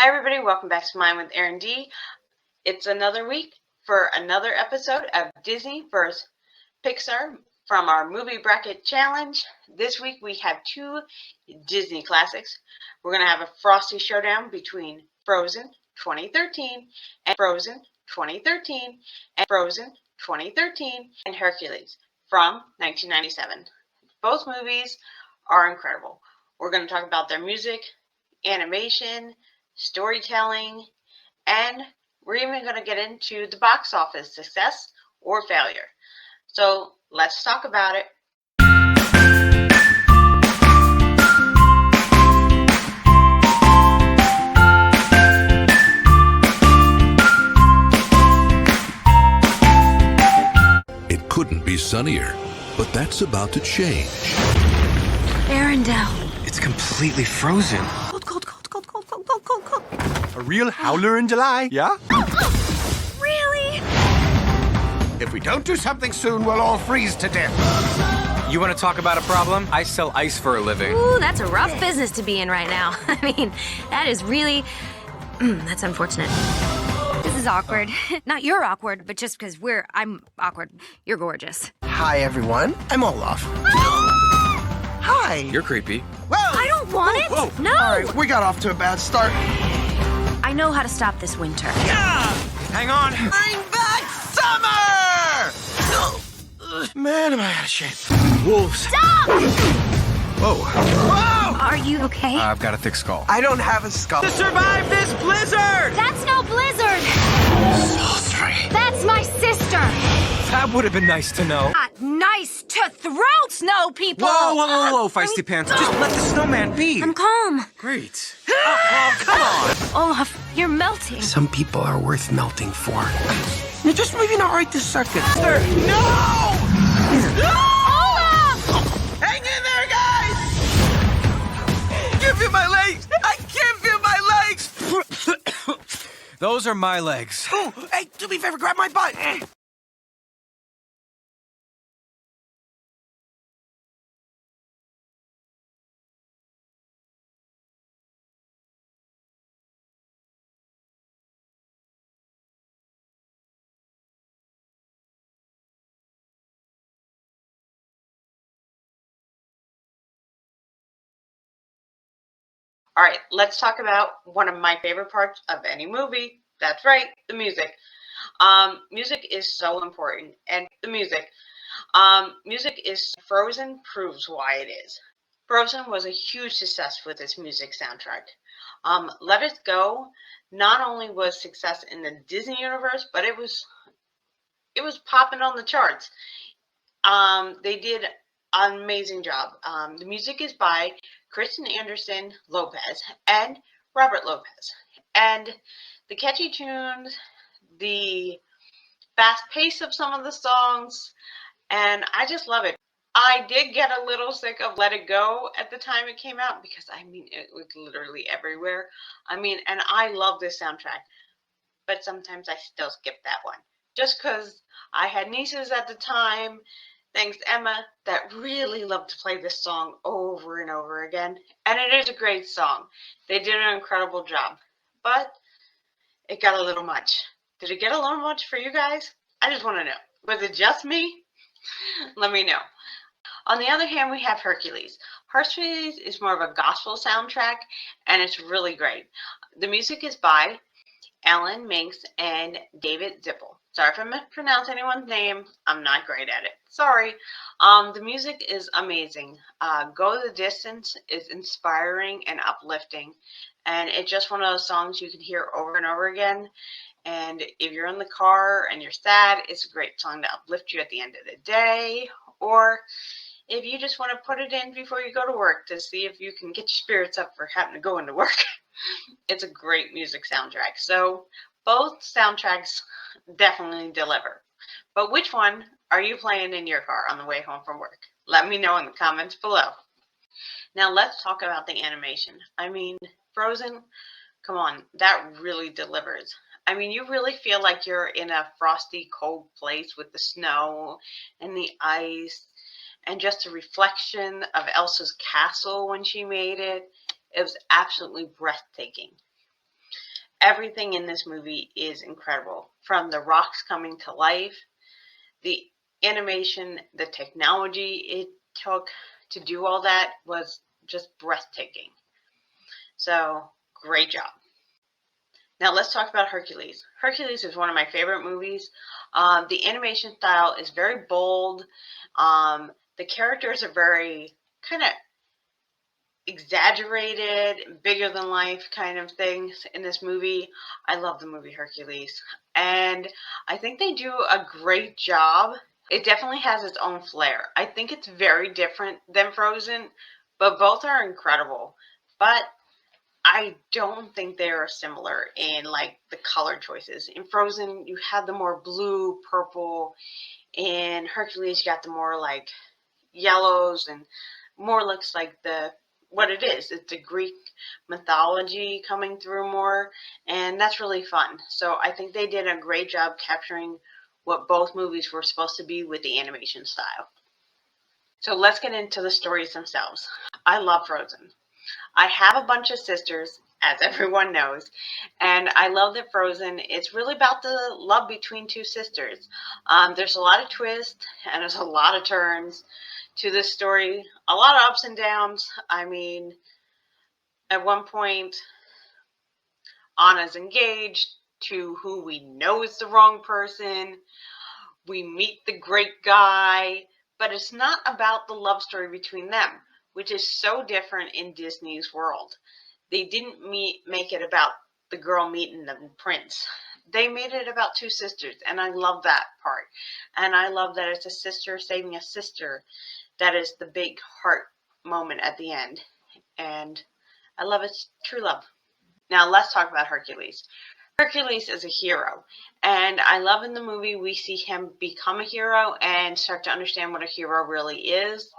Hi everybody, welcome back to Mine with Aaron D. It's another week for another episode of Disney vs. Pixar from our Movie Bracket Challenge. This week we have two Disney classics. We're going to have a frosty showdown between Frozen 2013 and Frozen 2013 and Frozen 2013 and Hercules from 1997. Both movies are incredible. We're going to talk about their music, animation, storytelling, and we're even going to get into the box office success or failure. So let's talk about it. It couldn't be sunnier, but that's about to change. Arendelle. It's completely frozen. Cold. A real howler in July, yeah? Really? If we don't do something soon, we'll all freeze to death. You want to talk about a problem? I sell ice for a living. Ooh, that's a rough business to be in right now. I mean, that is really... that's unfortunate. This is awkward. Not you're awkward, but just because I'm awkward. You're gorgeous. Hi, everyone. I'm Olaf. Hi. You're creepy. Whoa! I don't want it. Whoa. No. All right, we got off to a bad start. I know how to stop this winter. Hang on. Bring back summer! Man, am I out of shape. Wolves. Stop! Whoa. Whoa! Are you okay? I've got a thick skull. I don't have a skull. Survive this blizzard! That's no blizzard. Sultry. That's my sister. That would have been nice to know. Not nice to throw snow people. Whoa, feisty pants. Just let the snowman be. I'm calm. Great. Oh, come on. Olaf, you're melting. Some people are worth melting for. You're just maybe not right this second. No! Olaf! Hang in there, guys! Give me my legs! I give you my legs! Those are my legs. Oh, hey, do me a favor, grab my butt. All right, let's talk about one of my favorite parts of any movie. That's right, the music. Music is so important, and the music. Music is Frozen proves why it is. Frozen was a huge success with its music soundtrack. Let It Go not only was success in the Disney universe, but it was popping on the charts. They did an amazing job. The music is by Kristen Anderson Lopez and Robert Lopez. And the catchy tunes, the fast pace of some of the songs, and I just love it. I did get a little sick of Let It Go at the time it came out because, it was literally everywhere. And I love this soundtrack, but sometimes I still skip that one. Just because I had nieces at the time, thanks to Emma, that really loved to play this song over and over again. And it is a great song. They did an incredible job. But it got a little much. Did it get a little much for you guys? I just want to know. Was it just me? Let me know. On the other hand, we have Hercules. Hercules is more of a gospel soundtrack, and it's really great. The music is by Alan Minks and David Zippel. Sorry if I mispronounce anyone's name. I'm not great at it. Sorry. The music is amazing. Go the Distance is inspiring and uplifting. And it's just one of those songs you can hear over and over again. And if you're in the car and you're sad, it's a great song to uplift you at the end of the day. Or if you just want to put it in before you go to work to see if you can get your spirits up for having to go into work. It's a great music soundtrack. So both soundtracks definitely deliver. But which one are you playing in your car on the way home from work? Let me know in the comments below. Now let's talk about the animation. Frozen, come on, that really delivers. You really feel like you're in a frosty, cold place with the snow and the ice and just a reflection of Elsa's castle when she made it. It was absolutely breathtaking. Everything in this movie is incredible. From the rocks coming to life, the animation, the technology it took to do all that was just breathtaking. So, great job. Now let's talk about Hercules. Hercules is one of my favorite movies. The animation style is very bold. The characters are very kind of exaggerated, bigger than life kind of things in this movie. I love the movie Hercules. And I think they do a great job. It definitely has its own flair. I think it's very different than Frozen, but both are incredible. But I don't think they are similar in like the color choices. In Frozen, you have the more blue, purple. In Hercules, you got the more like yellows and more looks like the what it is. It's the Greek mythology coming through more, and that's really fun. So I think they did a great job capturing what both movies were supposed to be with the animation style. So let's get into the stories themselves. I love Frozen. I have a bunch of sisters, as everyone knows, and I love that Frozen, it's really about the love between two sisters. There's a lot of twists and there's a lot of turns to this story, a lot of ups and downs. I mean, at one point, Anna's engaged to who we know is the wrong person. We meet the great guy, but it's not about the love story between them, which is so different in Disney's world. They didn't make it about the girl meeting the prince. They made it about two sisters, and I love that part. And I love that it's a sister saving a sister. That is the big heart moment at the end. And I love its true love. Now let's talk about Hercules. Hercules is a hero, and I love in the movie we see him become a hero and start to understand what a hero really is.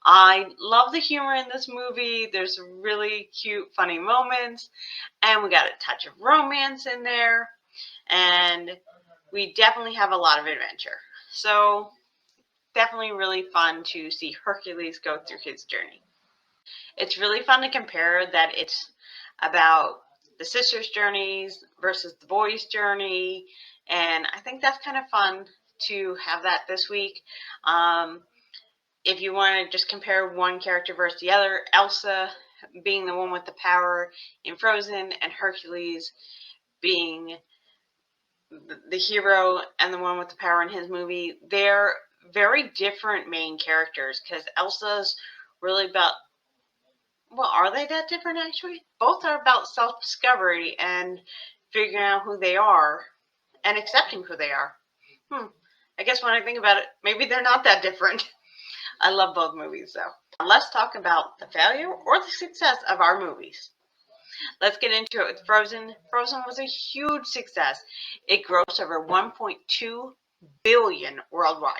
I love the humor in this movie. There's really cute, funny moments, and we got a touch of romance in there, and we definitely have a lot of adventure. So definitely really fun to see Hercules go through his journey. It's really fun to compare that it's about the sisters' journeys versus the boys' journey, and I think that's kind of fun to have that this week. If you want to just compare one character versus the other, Elsa being the one with the power in Frozen and Hercules being the hero and the one with the power in his movie, they're very different main characters because Elsa's really about, well, are they that different actually? Both are about self-discovery and figuring out who they are and accepting who they are. I guess when I think about it, maybe they're not that different. I love both movies though. Let's talk about the failure or the success of our movies. Let's get into it with Frozen. Frozen was a huge success. It grossed over 1.2 billion worldwide.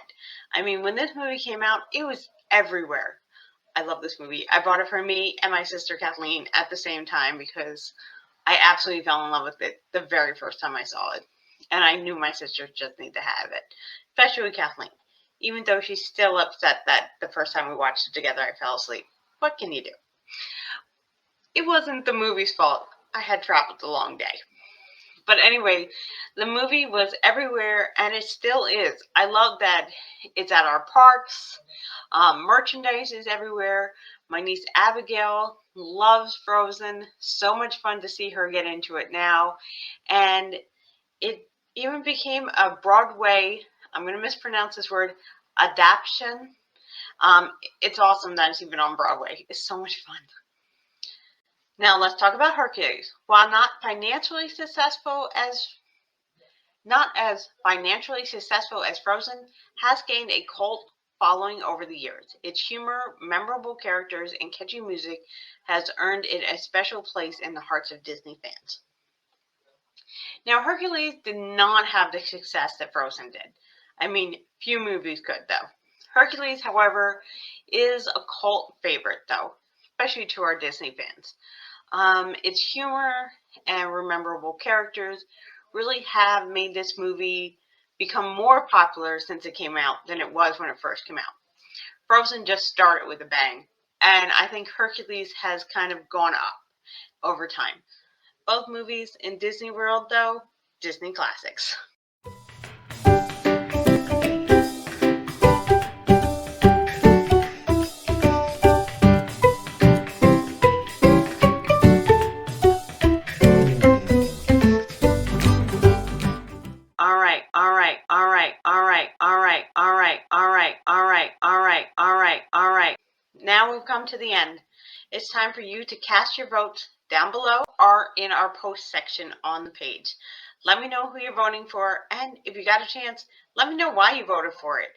I mean, when this movie came out, it was everywhere. I love this movie. I bought it for me and my sister Kathleen at the same time because I absolutely fell in love with it the very first time I saw it. And I knew my sister just needed to have it, especially with Kathleen. Even though she's still upset that the first time we watched it together I fell asleep. What can you do? It wasn't the movie's fault. I had traveled a long day. But anyway, the movie was everywhere, and it still is. I love that it's at our parks. Merchandise is everywhere. My niece Abigail loves Frozen. So much fun to see her get into it now. And it even became a Broadway, I'm going to mispronounce this word, adaptation. It's awesome that it's even on Broadway. It's so much fun. Now let's talk about Hercules. While not as financially successful as Frozen, has gained a cult following over the years. Its humor, memorable characters, and catchy music has earned it a special place in the hearts of Disney fans. Now, Hercules did not have the success that Frozen did. I mean, few movies could, though. Hercules, however, is a cult favorite, though, especially to our Disney fans. Its humor and memorable characters really have made this movie become more popular since it came out than it was when it first came out. Frozen just started with a bang, and I think Hercules has kind of gone up over time. Both movies in Disney World, though, Disney classics. All right. Now we've come to the end. It's time for you to cast your votes down below or in our post section on the page. Let me know who you're voting for, and if you got a chance, let me know why you voted for it.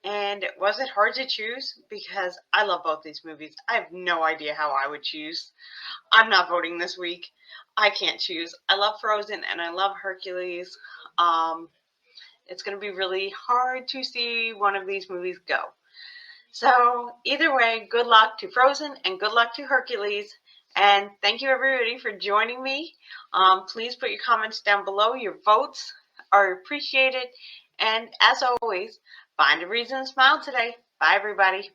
And was it hard to choose? Because I love both these movies. I have no idea how I would choose. I'm not voting this week. I can't choose. I love Frozen and I love Hercules. It's going to be really hard to see one of these movies go. So either way, good luck to Frozen and good luck to Hercules. And thank you everybody for joining me. Please put your comments down below. Your votes are appreciated. And as always, find a reason to smile today. Bye everybody.